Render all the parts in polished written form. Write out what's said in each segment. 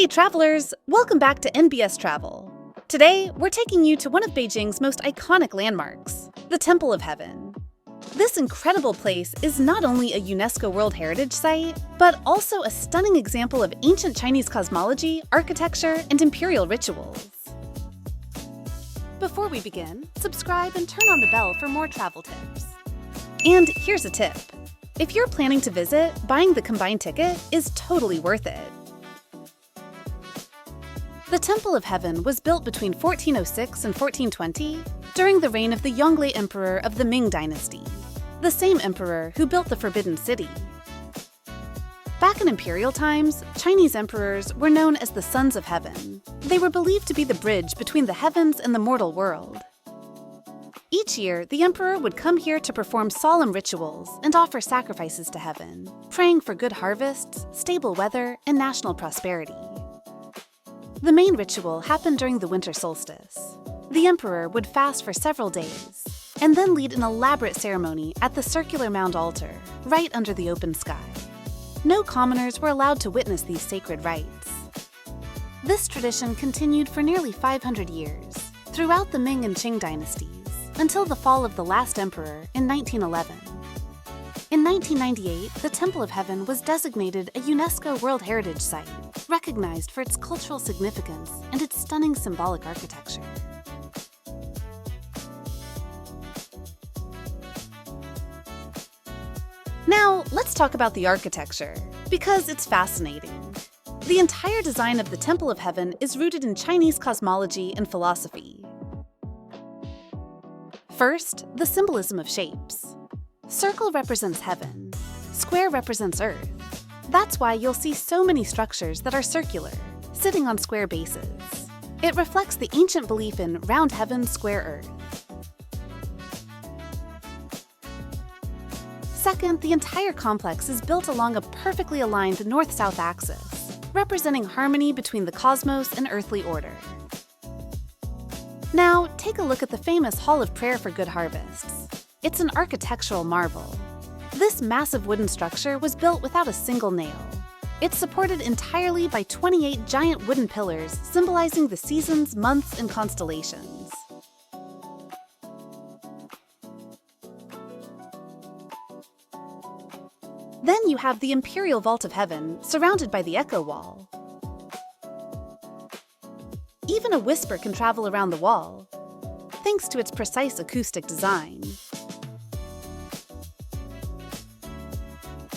Hey travelers, welcome back to NBS Travel. Today, we're taking you to one of Beijing's most iconic landmarks, the Temple of Heaven. This incredible place is not only a UNESCO World Heritage Site, but also a stunning example of ancient Chinese cosmology, architecture, and imperial rituals. Before we begin, subscribe and turn on the bell for more travel tips. And here's a tip. If you're planning to visit, buying the combined ticket is totally worth it. The Temple of Heaven was built between 1406 and 1420 during the reign of the Yongle Emperor of the Ming Dynasty, the same emperor who built the Forbidden City. Back in imperial times, Chinese emperors were known as the Sons of Heaven. They were believed to be the bridge between the heavens and the mortal world. Each year, the emperor would come here to perform solemn rituals and offer sacrifices to heaven, praying for good harvests, stable weather, and national prosperity. The main ritual happened during the winter solstice. The emperor would fast for several days, and then lead an elaborate ceremony at the Circular Mound Altar, right under the open sky. No commoners were allowed to witness these sacred rites. This tradition continued for nearly 500 years, throughout the Ming and Qing dynasties, until the fall of the last emperor in 1911. In 1998, the Temple of Heaven was designated a UNESCO World Heritage Site, recognized for its cultural significance and its stunning symbolic architecture. Now, let's talk about the architecture, because it's fascinating. The entire design of the Temple of Heaven is rooted in Chinese cosmology and philosophy. First, the symbolism of shapes. Circle represents heaven, square represents earth. That's why you'll see so many structures that are circular, sitting on square bases. It reflects the ancient belief in round heaven, square earth. Second, the entire complex is built along a perfectly aligned north-south axis, representing harmony between the cosmos and earthly order. Now, take a look at the famous Hall of Prayer for Good Harvests. It's an architectural marvel. This massive wooden structure was built without a single nail. It's supported entirely by 28 giant wooden pillars symbolizing the seasons, months, and constellations. Then you have the imperial vault of heaven, surrounded by the echo wall. Even a whisper can travel around the wall, thanks to its precise acoustic design.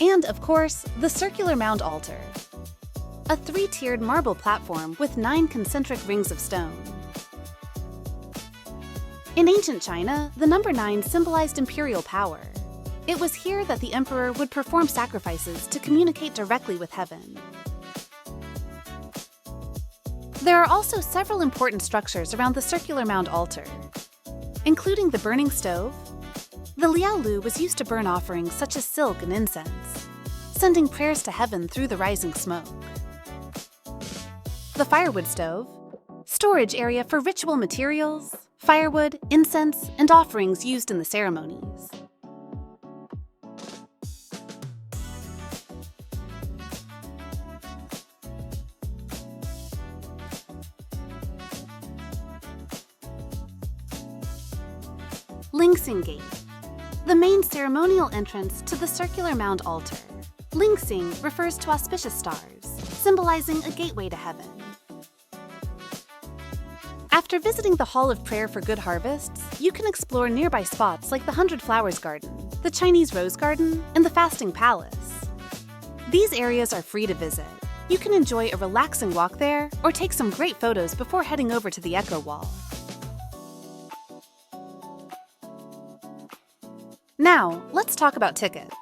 And, of course, the Circular Mound Altar, a three-tiered marble platform with 9 concentric rings of stone. In ancient China, the number 9 symbolized imperial power. It was here that the emperor would perform sacrifices to communicate directly with heaven. There are also several important structures around the Circular Mound Altar, including the burning stove. The liaolu was used to burn offerings such as silk and incense, sending prayers to heaven through the rising smoke. The firewood stove, storage area for ritual materials, firewood, incense, and offerings used in the ceremonies. Lingsing Gate, the main ceremonial entrance to the Circular Mound Altar. Lingsing refers to auspicious stars, symbolizing a gateway to heaven. After visiting the Hall of Prayer for Good Harvests, you can explore nearby spots like the 100 Flowers Garden, the Chinese Rose Garden, and the Fasting Palace. These areas are free to visit. You can enjoy a relaxing walk there or take some great photos before heading over to the Echo Wall. Now, let's talk about tickets.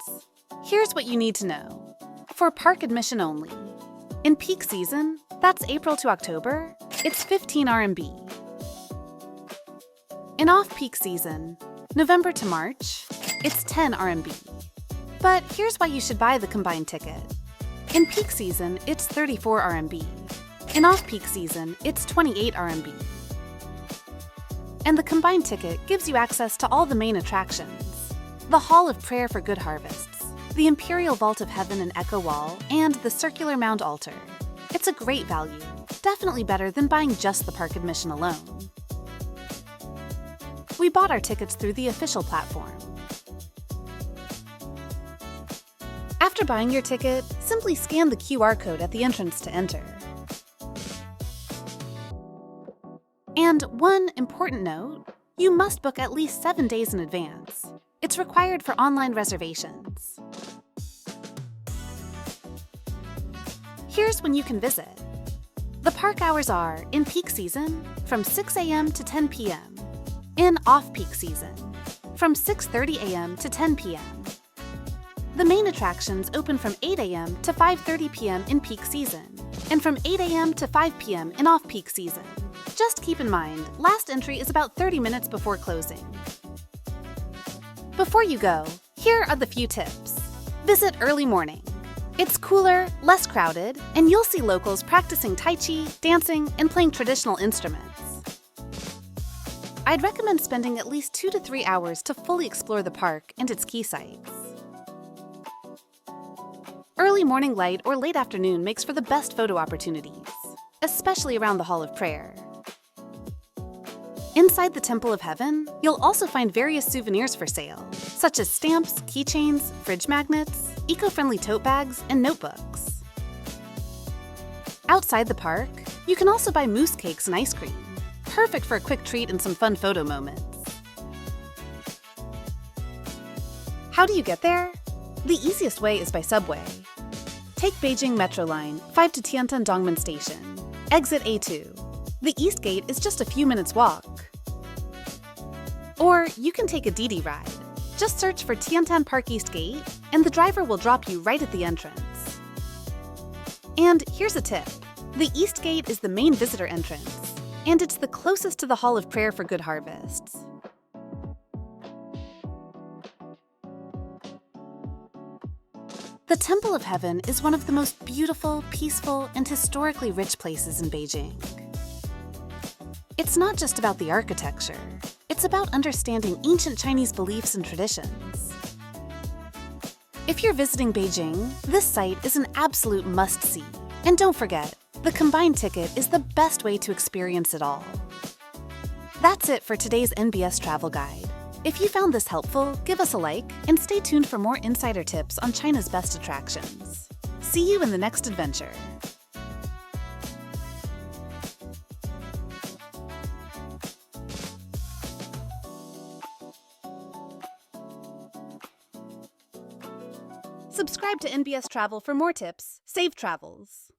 Here's what you need to know. For park admission only. In peak season, that's April to October, it's 15 RMB. In off-peak season, November to March, it's 10 RMB. But here's why you should buy the combined ticket. In peak season, it's 34 RMB. In off-peak season, it's 28 RMB. And the combined ticket gives you access to all the main attractions. The Hall of Prayer for Good Harvests, the Imperial Vault of Heaven and Echo Wall, and the Circular Mound Altar. It's a great value, definitely better than buying just the park admission alone. We bought our tickets through the official platform. After buying your ticket, simply scan the QR code at the entrance to enter. And one important note, you must book at least 7 days in advance. It's required for online reservations. Here's when you can visit. The park hours are, in peak season, from 6 a.m. to 10 p.m. In off-peak season, from 6:30 a.m. to 10 p.m. The main attractions open from 8 a.m. to 5:30 p.m. in peak season, and from 8 a.m. to 5 p.m. in off-peak season. Just keep in mind, last entry is about 30 minutes before closing. Before you go, here are the few tips. Visit early morning. It's cooler, less crowded, and you'll see locals practicing Tai Chi, dancing, and playing traditional instruments. I'd recommend spending at least 2 to 3 hours to fully explore the park and its key sites. Early morning light or late afternoon makes for the best photo opportunities, especially around the Hall of Prayer. Inside the Temple of Heaven, you'll also find various souvenirs for sale, such as stamps, keychains, fridge magnets, eco-friendly tote bags, and notebooks. Outside the park, you can also buy mousse cakes and ice cream, perfect for a quick treat and some fun photo moments. How do you get there? The easiest way is by subway. Take Beijing Metro Line 5 to Tiantan Dongmen Station, exit A2. The East Gate is just a few minutes walk. Or you can take a Didi ride. Just search for Tiantan Park East Gate, and the driver will drop you right at the entrance. And here's a tip. The East Gate is the main visitor entrance, and it's the closest to the Hall of Prayer for good harvests. The Temple of Heaven is one of the most beautiful, peaceful, and historically rich places in Beijing. It's not just about the architecture. It's about understanding ancient Chinese beliefs and traditions. If you're visiting Beijing, this site is an absolute must-see. And don't forget, the combined ticket is the best way to experience it all. That's it for today's NBS Travel Guide. If you found this helpful, give us a like and stay tuned for more insider tips on China's best attractions. See you in the next adventure. Subscribe to NBS Travel for more tips. Safe travels!